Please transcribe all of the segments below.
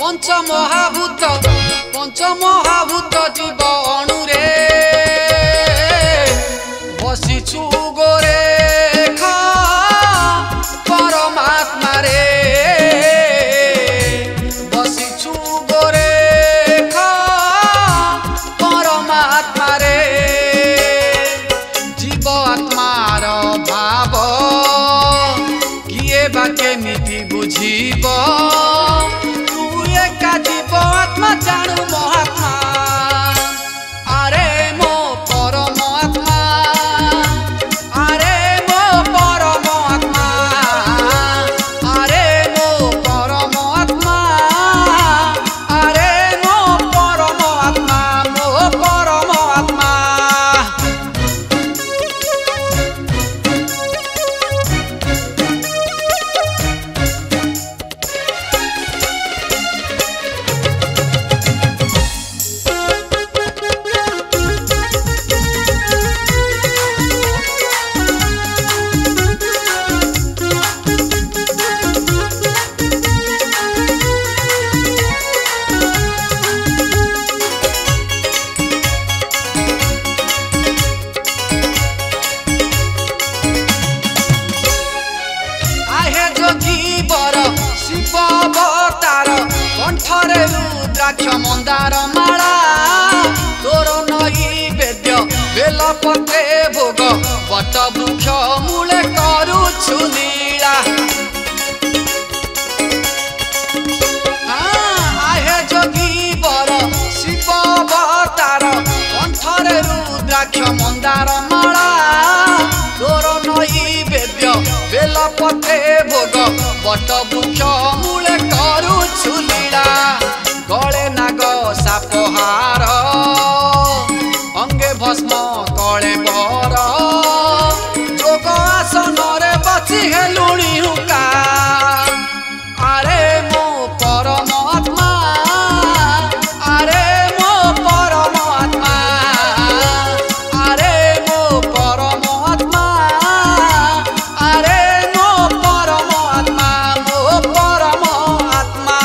पंचमहाभूत जीव अणुरे बसीछु गोरे परमात्मा रे बसीछु गोरे परमात्मा रे जीव आत्मार भाव किए बा केमिति बुझीब आत्मा जानू महात्मा अरे मो परमात्मा अरे मो परमात्मा अरे मो परमात्मा अरे मो परमात्मा मो परमात्मा कंठरे रुद्राक्ष मंदार माला तोर नैवेद्य बेलपत्रे भोग बट वृक्ष मूले करुछु लीला आहे जोगी बर शिव अवतार कंठरे रुद्राक्ष मंदार माला तोर नैवेद्य बेलपत्रे भोग बट वृक्ष मूले करुछु लीला गले नाग सापहार अंगे भस्म तले बर जोग आसन रे बची हेलुणी हुका अरे मो परमात्मा अरे मो परमात्मा अरे मो परमात्मा अरे मो परमात्मा मो परमात्मा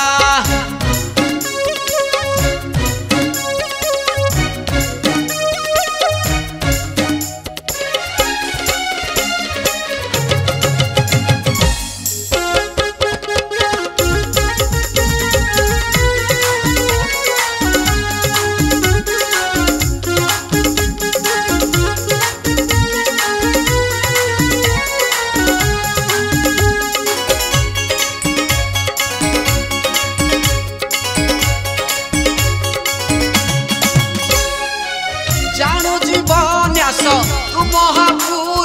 जानू जीवन्यास तू महाभूत